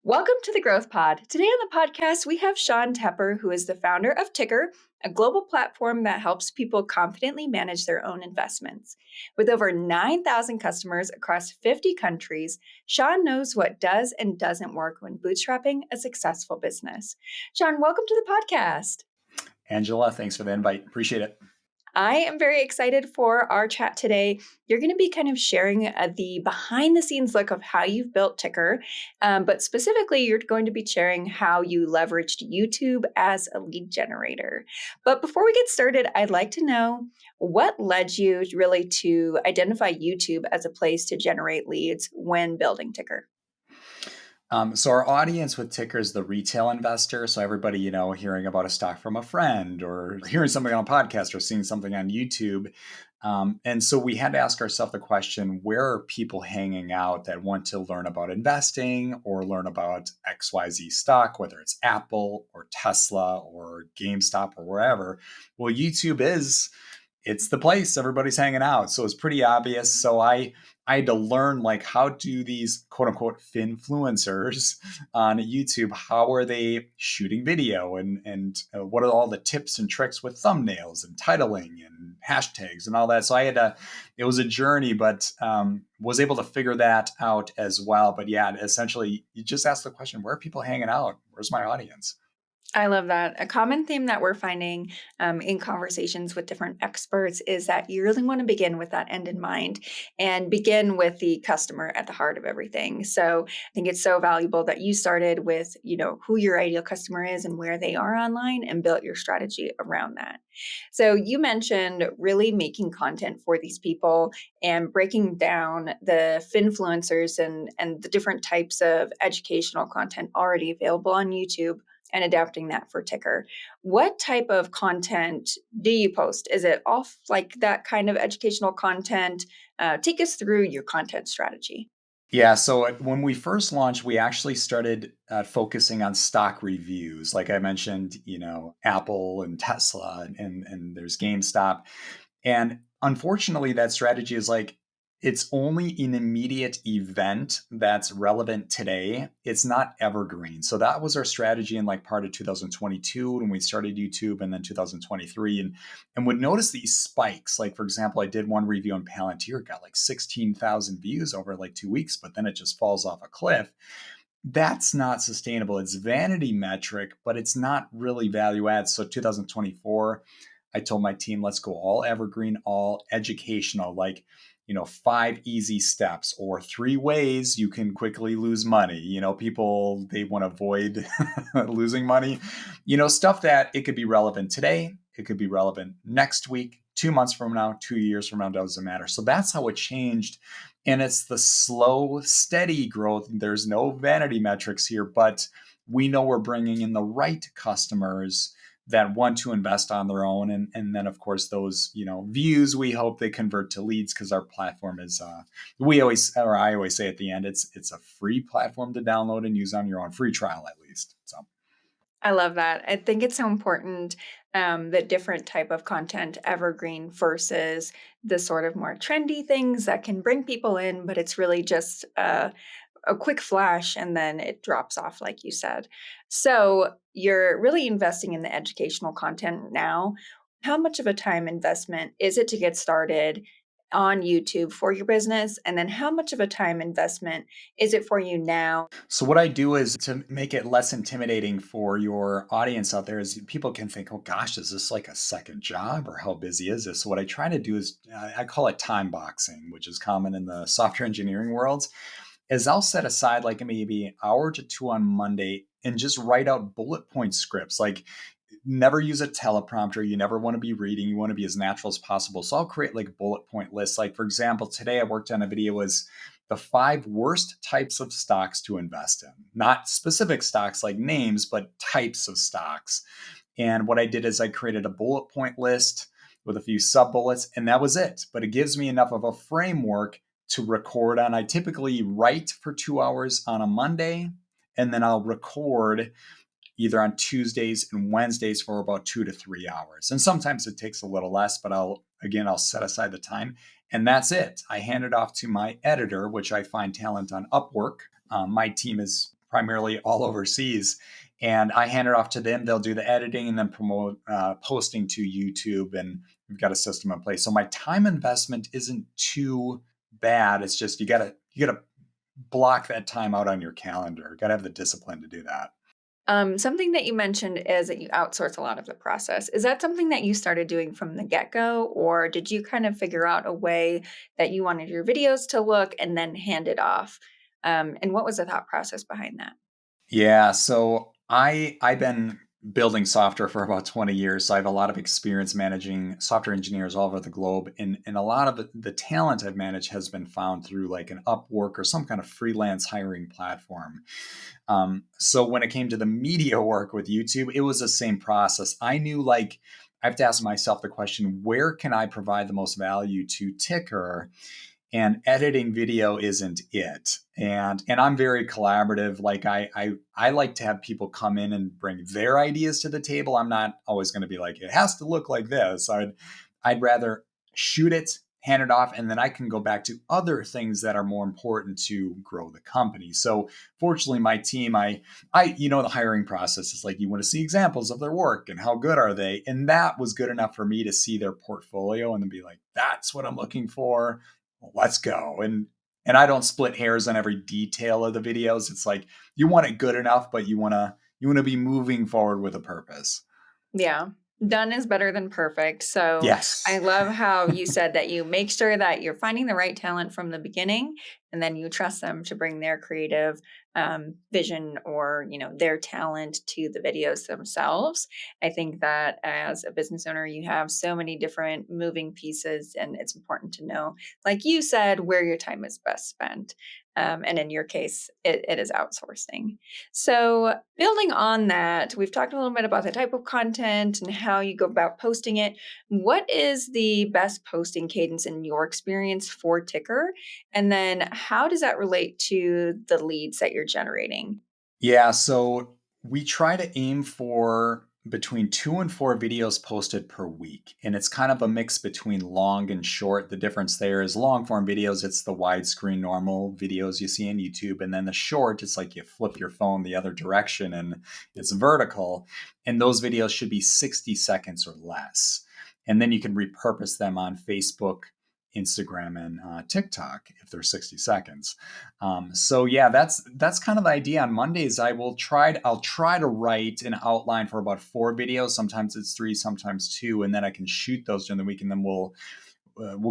Welcome to the Growth Pod. Today on the podcast, we have Sean Tepper, who is the founder of Tyker, a global platform that helps people confidently manage their own investments. With over 9,000 customers across 50 countries, Sean knows what does and doesn't work when bootstrapping a successful business. Sean, welcome to the podcast. Angela, thanks for the invite. Appreciate it. I am very excited for our chat today. You're going to be kind of sharing the behind the scenes look of how you've built Tyker, but specifically, you're going to be sharing how you leveraged YouTube as a lead generator. But before we get started, I'd like to know what led you really to identify YouTube as a place to generate leads when building Tyker. So our audience with Tyker is the retail investor. So everybody, hearing about a stock from a friend or hearing something on a podcast or seeing something on YouTube. And so we had to ask ourselves the question, where are people hanging out that want to learn about investing or learn about XYZ stock, whether it's Apple or Tesla or GameStop or wherever? Well, it's the place everybody's hanging out. So it's pretty obvious. So I had to learn, like, how do these quote unquote finfluencers on YouTube, how are they shooting video and what are all the tips and tricks with thumbnails and titling and hashtags and all that. So it was a journey, but was able to figure that out as well. But yeah, essentially you just ask the question, where are people hanging out? Where's my audience? I love that. A common theme that we're finding in conversations with different experts is that you really want to begin with that end in mind and begin with the customer at the heart of everything. So I think it's so valuable that you started with, who your ideal customer is and where they are online and built your strategy around that. So you mentioned really making content for these people and breaking down the finfluencers and the different types of educational content already available on YouTube and adapting that for Tyker. What type of content do you post? Is it off like that kind of educational content? Take us through your content strategy. Yeah, so when we first launched, we actually started focusing on stock reviews. Like I mentioned, Apple and Tesla, and there's GameStop. And unfortunately, that strategy is like, it's only an immediate event that's relevant today. It's not evergreen. So that was our strategy in like part of 2022 when we started YouTube, and then 2023. And would notice these spikes. Like, for example, I did one review on Palantir, got like 16,000 views over like 2 weeks, but then it just falls off a cliff. That's not sustainable. It's vanity metric, but it's not really value add. So 2024, I told my team, let's go all evergreen, all educational, like, 5 easy steps or 3 ways you can quickly lose money. People, they want to avoid losing money, stuff that it could be relevant today. It could be relevant next week, 2 months from now, 2 years from now, doesn't matter. So that's how it changed. And it's the slow, steady growth. There's no vanity metrics here, but we know we're bringing in the right customers that want to invest on their own. And then, of course, those, views, we hope they convert to leads, because our platform is, I always say at the end, it's a free platform to download and use on your own, free trial at least. So. I love that. I think it's so important that different type of content, evergreen versus the sort of more trendy things that can bring people in, but it's really just a quick flash and then it drops off, like you said. So you're really investing in the educational content now. How much of a time investment is it to get started on YouTube for your business? And then how much of a time investment is it for you now? So what I do is to make it less intimidating for your audience out there is people can think, oh gosh, is this like a second job, or how busy is this? So what I try to do is I call it time boxing, which is common in the software engineering worlds, is I'll set aside like maybe an hour to 2 on Monday and just write out bullet point scripts. Like, never use a teleprompter. You never want to be reading. You want to be as natural as possible. So I'll create like bullet point lists. Like, for example, today I worked on a video was the 5 worst types of stocks to invest in. Not specific stocks like names, but types of stocks. And what I did is I created a bullet point list with a few sub bullets, and that was it. But it gives me enough of a framework to record on. I typically write for 2 hours on a Monday, and then I'll record either on Tuesdays and Wednesdays for about 2 to 3 hours. And sometimes it takes a little less, but I'll set aside the time. And that's it. I hand it off to my editor, which I find talent on Upwork. My team is primarily all overseas. And I hand it off to them. They'll do the editing and then promote posting to YouTube. And we've got a system in place. So my time investment isn't too bad. It's just you gotta block that time out on your calendar. You gotta have the discipline to do that. Something that you mentioned is that you outsource a lot of the process. Is that something that you started doing from the get-go, or did you kind of figure out a way that you wanted your videos to look and then hand it off? And what was the thought process behind that? Yeah, so I've been building software for about 20 years, so I have a lot of experience managing software engineers all over the globe, and a lot of the talent I've managed has been found through like an Upwork or some kind of freelance hiring platform. So when it came to the media work with YouTube, it was the same process. I knew like I have to ask myself the question, where can I provide the most value to Ticker? And editing video isn't it. And I'm very collaborative. Like I like to have people come in and bring their ideas to the table. I'm not always going to be like, it has to look like this. I'd rather shoot it, hand it off, and then I can go back to other things that are more important to grow the company. So fortunately, my team, the hiring process is like, you want to see examples of their work and how good are they? And that was good enough for me to see their portfolio and then be like, that's what I'm looking for. Well, let's go. And I don't split hairs on every detail of the videos. It's like you want it good enough, but you want to be moving forward with a purpose. Yeah. Done is better than perfect. So I Yes. love how you said that you make sure that you're finding the right talent from the beginning, and then you trust them to bring their creative vision or their talent to the videos themselves. I think that as a business owner, you have so many different moving pieces, and it's important to know, like you said, where your time is best spent. And in your case, it is outsourcing. So, building on that, we've talked a little bit about the type of content and how you go about posting it. What is the best posting cadence in your experience for Ticker? And then, how does that relate to the leads that you're generating? Yeah, so we try to aim for between 2 and 4 videos posted per week. And it's kind of a mix between long and short. The difference there is long form videos, it's the widescreen normal videos you see on YouTube. And then the short, it's like you flip your phone the other direction and it's vertical. And those videos should be 60 seconds or less. And then you can repurpose them on Facebook, Instagram, and TikTok if they're 60 seconds. So yeah, that's kind of the idea. On Mondays, I'll try to write an outline for about 4 videos. Sometimes it's 3, sometimes 2, and then I can shoot those during the week, and then we'll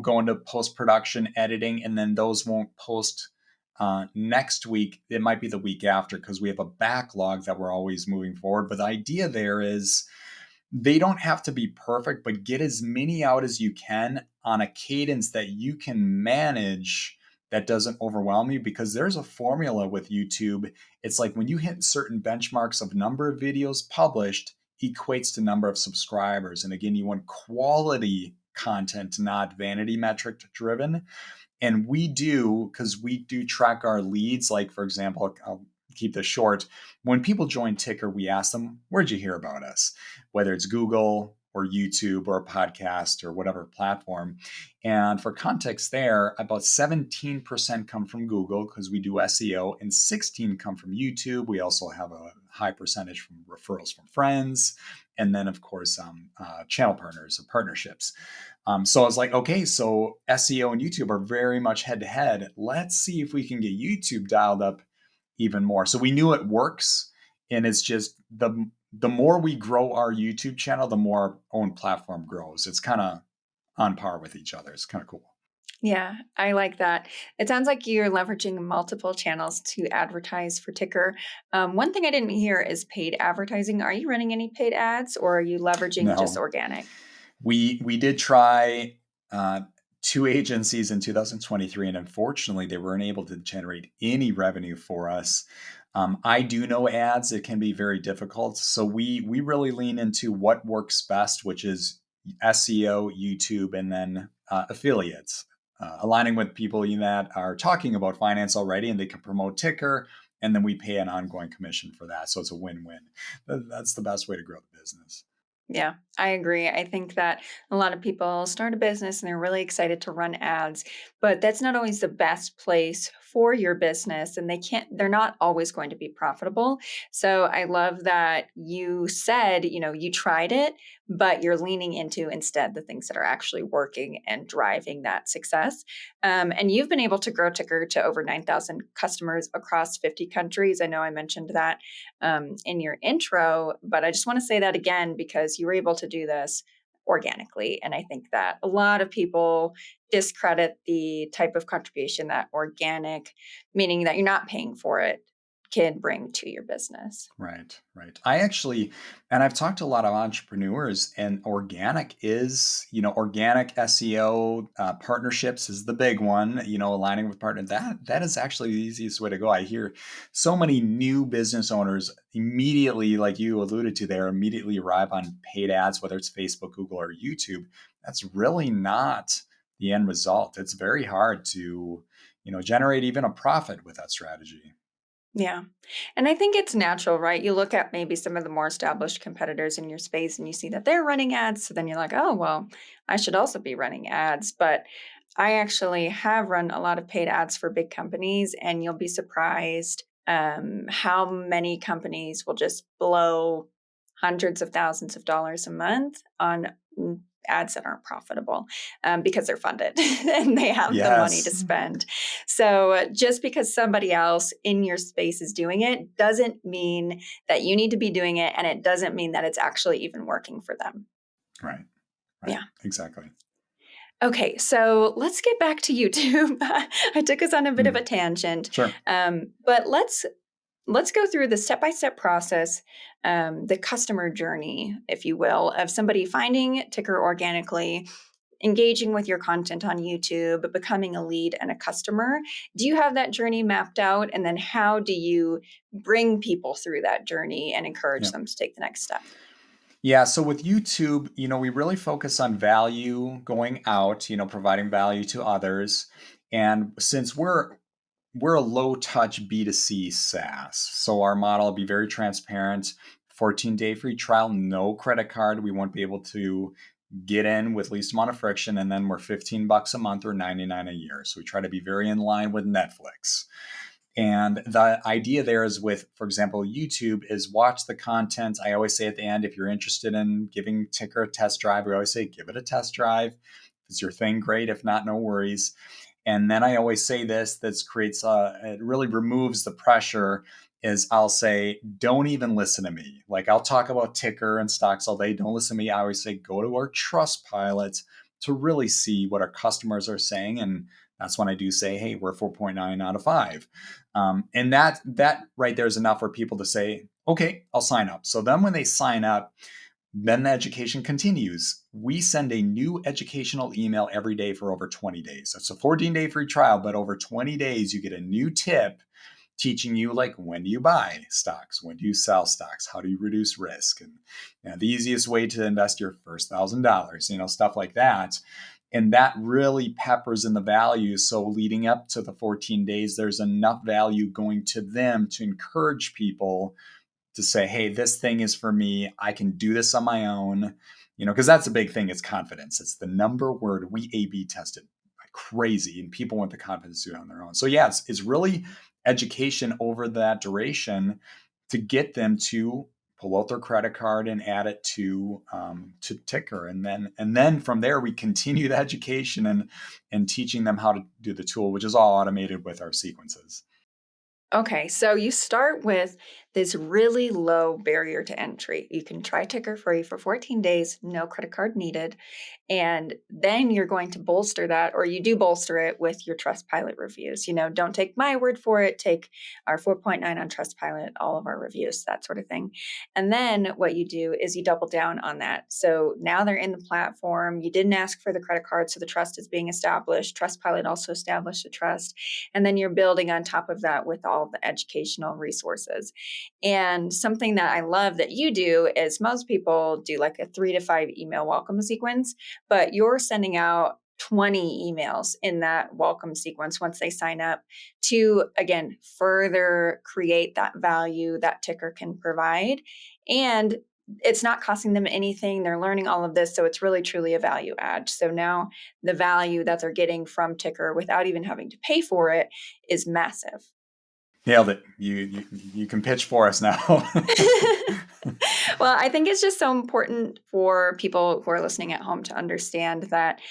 go into post production editing, and then those won't post next week. It might be the week after because we have a backlog that we're always moving forward. But the idea there is they don't have to be perfect, but get as many out as you can on a cadence that you can manage that doesn't overwhelm you because there's a formula with YouTube. It's like when you hit certain benchmarks of number of videos published equates to number of subscribers. And again, you want quality content, not vanity metric driven. And we do, because we do track our leads. Like, for example, I'll keep this short. When people join Ticker, we ask them, where'd you hear about us? Whether it's Google or YouTube or a podcast or whatever platform. And for context there, about 17% come from Google because we do SEO and 16 come from YouTube. We also have a high percentage from referrals from friends. And then, of course, channel partners or partnerships. So I was like, okay, so SEO and YouTube are very much head to head. Let's see if we can get YouTube dialed up even more. So we knew it works, and it's just the more we grow our YouTube channel, the more our own platform grows. It's kind of on par with each other. It's kind of cool. Yeah, I like that. It sounds like you're leveraging multiple channels to advertise for Ticker. One thing I didn't hear is paid advertising. Are you running any paid ads, or are you leveraging just No, organic? we did try uh, 2 agencies in 2023, and unfortunately, they weren't able to generate any revenue for us. I do know ads; it can be very difficult. So we really lean into what works best, which is SEO, YouTube, and then affiliates. Aligning with people that are talking about finance already, and they can promote Ticker, and then we pay an ongoing commission for that. So it's a win-win. That's the best way to grow the business. Yeah, I agree. I think that a lot of people start a business and they're really excited to run ads, but that's not always the best place for your business and they're not always going to be profitable. So I love that you said, you tried it, but you're leaning into instead the things that are actually working and driving that success. And you've been able to grow Ticker to over 9,000 customers across 50 countries. I know I mentioned that in your intro, but I just want to say that again because you were able to do this organically. And I think that a lot of people discredit the type of contribution that organic, meaning that you're not paying for it, can bring to your business. Right, right. I actually, and I've talked to a lot of entrepreneurs, and organic is, organic SEO partnerships is the big one. Aligning with partners, that is actually the easiest way to go. I hear so many new business owners immediately, like you alluded to there, immediately arrive on paid ads, whether it's Facebook, Google, or YouTube. That's really not the end result. It's very hard to, generate even a profit with that strategy. Yeah. And I think it's natural, right? You look at maybe some of the more established competitors in your space and you see that they're running ads. So then you're like, oh, well, I should also be running ads. But I actually have run a lot of paid ads for big companies, and you'll be surprised how many companies will just blow hundreds of thousands of dollars a month on ads that aren't profitable because they're funded and they have the money to Yes. spend. So just because somebody else in your space is doing it doesn't mean that you need to be doing it. And it doesn't mean that it's actually even working for them. Right. Right. Yeah. Exactly. Okay. So let's get back to YouTube. I took us on a bit of a Mm, tangent, sure. but let's go through the step-by-step process, the customer journey, if you will, of somebody finding Ticker organically, engaging with your content on YouTube, becoming a lead and a customer. Do you have that journey mapped out? And then how do you bring people through that journey and encourage Yeah. them to take the next step? Yeah. So with YouTube, we really focus on value going out, providing value to others. And since we're a low touch B2C SaaS, so our model will be very transparent. 14-day free trial, no credit card. We won't be able to get in with least amount of friction. And then we're $15 a month or 99 a year. So we try to be very in line with Netflix. And the idea there is with, for example, YouTube is watch the content. I always say at the end, if you're interested in giving Ticker a test drive, we always say give it a test drive. If it's your thing, great. If not, no worries. And then I always say this, that creates it really removes the pressure is I'll say, don't even listen to me. Like I'll talk about Ticker and stocks all day. Don't listen to me. I always say, go to our trust pilot to really see what our customers are saying. And that's when I do say, hey, we're 4.9 out of 5. And that right there is enough for people to say, okay, I'll sign up. So then when they sign up, then the education continues. We send a new educational email every day for over 20 days. It's a 14-day free trial, but over 20 days, you get a new tip teaching you like when do you buy stocks, when do you sell stocks, how do you reduce risk, and the easiest way to invest your first $1,000, stuff like that. And that really peppers in the value. So leading up to the 14 days, there's enough value going to them to encourage people to say, hey, this thing is for me. I can do this on my own, because that's a big thing. It's confidence. It's the number word. We A/B tested like crazy, and people want the confidence to do it on their own. So yeah, it's really education over that duration to get them to pull out their credit card and add it to Ticker, and then from there we continue the education and teaching them how to do the tool, which is all automated with our sequences. Okay, so you start with this really low barrier to entry. You can try Ticker free for 14 days, no credit card needed. And then you're going to bolster that, or you do bolster it with your Trustpilot reviews. Don't take my word for it, take our 4.9 on Trustpilot, all of our reviews, that sort of thing. And then what you do is you double down on that. So now they're in the platform. You didn't ask for the credit card, so the trust is being established. Trustpilot also established the trust. And then you're building on top of that with all the educational resources. And something that I love that you do is most people do like a 3 to 5 email welcome sequence, but you're sending out 20 emails in that welcome sequence once they sign up to, again, further create that value that Ticker can provide. And it's not costing them anything. They're learning all of this. So it's really, truly a value add. So now the value that they're getting from Tykr without even having to pay for it is massive. Nailed it. You can pitch for us now. Well, I think it's just so important for people who are listening at home to understand that,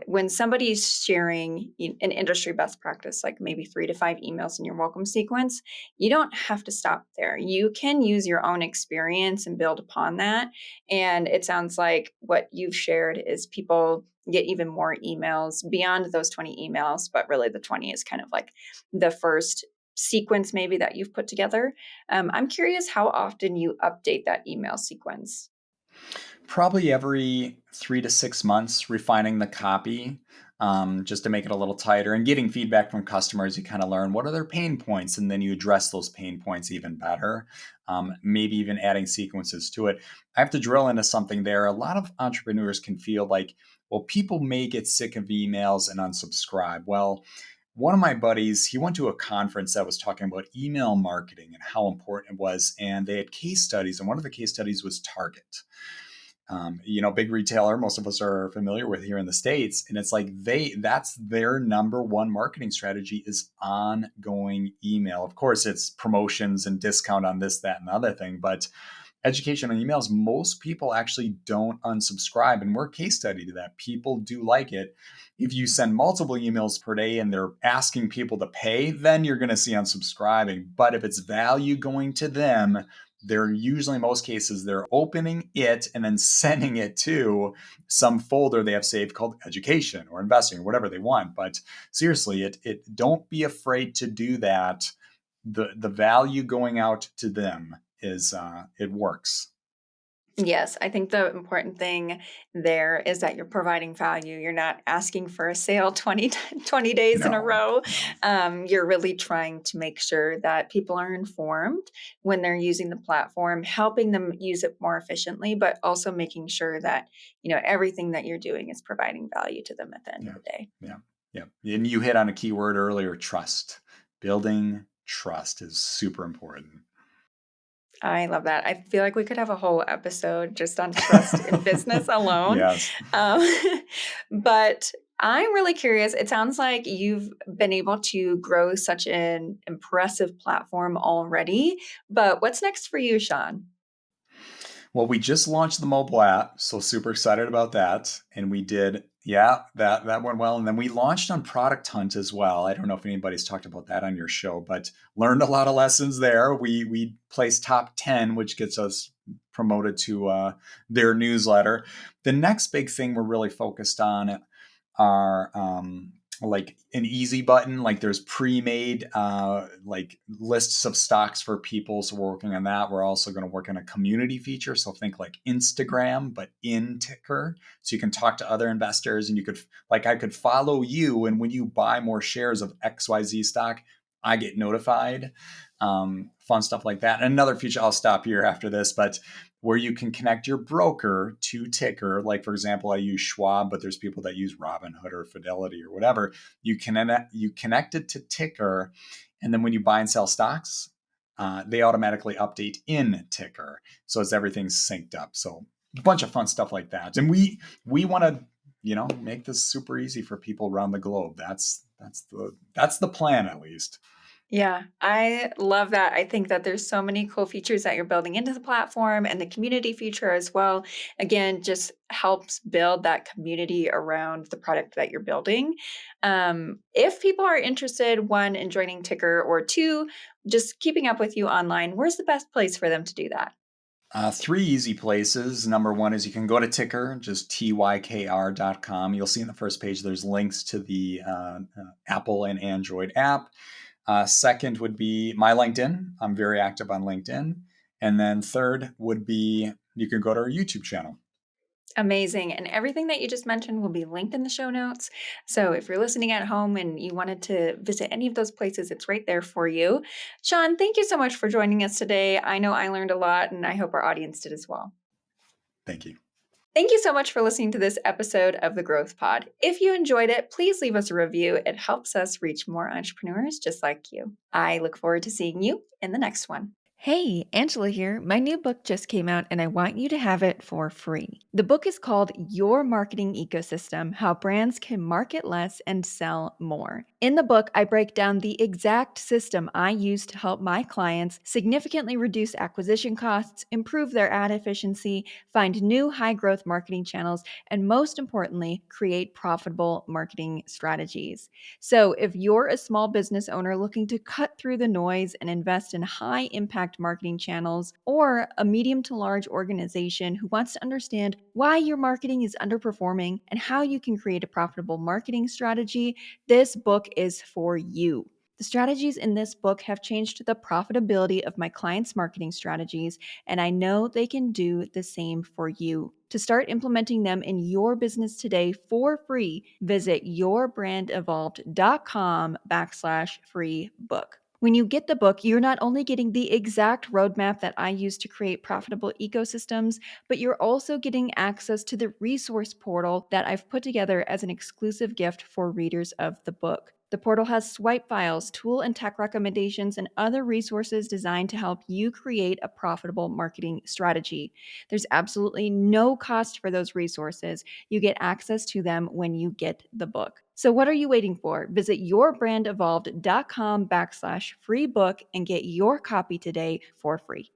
when somebody's sharing an industry best practice, like maybe 3 to 5 emails in your welcome sequence, you don't have to stop there. You can use your own experience and build upon that. And it sounds like what you've shared is people get even more emails beyond those 20 emails, but really the 20 is kind of like the first sequence maybe that you've put together. I'm curious how often you update that email sequence. Probably every 3 to 6 months, refining the copy, just to make it a little tighter and getting feedback from customers. You kind of learn what are their pain points, and then you address those pain points even better. Maybe even adding sequences to it. I have to drill into something there. A lot of entrepreneurs can feel like, well, people may get sick of emails and unsubscribe. Well, one of my buddies, he went to a conference that was talking about email marketing and how important it was. And they had case studies. And one of the case studies was Target. Big retailer, most of us are familiar with here in the States. And it's like that's their number one marketing strategy is ongoing email. Of course, it's promotions and discount on this, that, and the other thing. But education on emails, most people actually don't unsubscribe. And we're a case study to that. People do like it. If you send multiple emails per day and they're asking people to pay, then you're going to see unsubscribing. But if it's value going to them, they're usually, in most cases, they're opening it and then sending it to some folder they have saved called education or investing or whatever they want. But seriously, it don't be afraid to do that. The value going out to them is it works. Yes, I think the important thing there is that you're providing value. You're not asking for a sale 20 days in a No, row. no. You're really trying to make sure that people are informed when they're using the platform, helping them use it more efficiently, but also making sure that, everything that you're doing is providing value to them at the end of Yeah, the day. yeah, yeah. And you hit on a key word earlier, trust. Building trust is super important. I love that. I feel like we could have a whole episode just on trust in business alone. Yes. Um, but I'm really curious. It sounds like you've been able to grow such an impressive platform already. But what's next for you, Sean? Well, we just launched the mobile app, so super excited about that. And we did, yeah, that went well. And then we launched on Product Hunt as well. I don't know if anybody's talked about that on your show, but learned a lot of lessons there. We placed top 10, which gets us promoted to their newsletter. The next big thing we're really focused on are like an easy button. Like there's pre-made like lists of stocks for people. So we're working on that. We're also going to work on a community feature. So think like Instagram, but in Tykr. So you can talk to other investors and you could, like I could follow you. And when you buy more shares of XYZ stock, I get notified. Fun stuff like that. And another feature, I'll stop here after this, but where you can connect your broker to Tykr. Like, for example, I use Schwab, but there's people that use Robinhood or Fidelity or whatever. You connect it to Tykr, and then when you buy and sell stocks, they automatically update in Tykr. So it's everything's synced up. So a bunch of fun stuff like that. And we want to, make this super easy for people around the globe. That's the plan, at least. Yeah, I love that. I think that there's so many cool features that you're building into the platform and the community feature as well. Again, just helps build that community around the product that you're building. If people are interested, one, in joining Tykr, or two, just keeping up with you online, where's the best place for them to do that? Three easy places. Number one is you can go to Tykr, just tykr.com. You'll see in the first page there's links to the Apple and Android app. Second would be my LinkedIn. I'm very active on LinkedIn. And then third would be you can go to our YouTube channel. Amazing. And everything that you just mentioned will be linked in the show notes. So if you're listening at home and you wanted to visit any of those places, it's right there for you. Sean, thank you so much for joining us today. I know I learned a lot, and I hope our audience did as well. Thank you. Thank you so much for listening to this episode of the Growth Pod. If you enjoyed it, please leave us a review. It helps us reach more entrepreneurs just like you. I look forward to seeing you in the next one. Hey, Angela here. My new book just came out and I want you to have it for free. The book is called Your Marketing Ecosystem: How Brands Can Market Less and Sell More. In the book, I break down the exact system I use to help my clients significantly reduce acquisition costs, improve their ad efficiency, find new high growth marketing channels, and most importantly, create profitable marketing strategies. So, if you're a small business owner looking to cut through the noise and invest in high impact marketing channels, or a medium to large organization who wants to understand why your marketing is underperforming and how you can create a profitable marketing strategy, this book is for you. The strategies in this book have changed the profitability of my clients' marketing strategies, and I know they can do the same for you. To start implementing them in your business today for free, visit yourbrandEvolved.com/free book. When you get the book, you're not only getting the exact roadmap that I use to create profitable ecosystems, but you're also getting access to the resource portal that I've put together as an exclusive gift for readers of the book. The portal has swipe files, tool and tech recommendations, and other resources designed to help you create a profitable marketing strategy. There's absolutely no cost for those resources. You get access to them when you get the book. So what are you waiting for? Visit yourbrandEvolved.com/free book and get your copy today for free.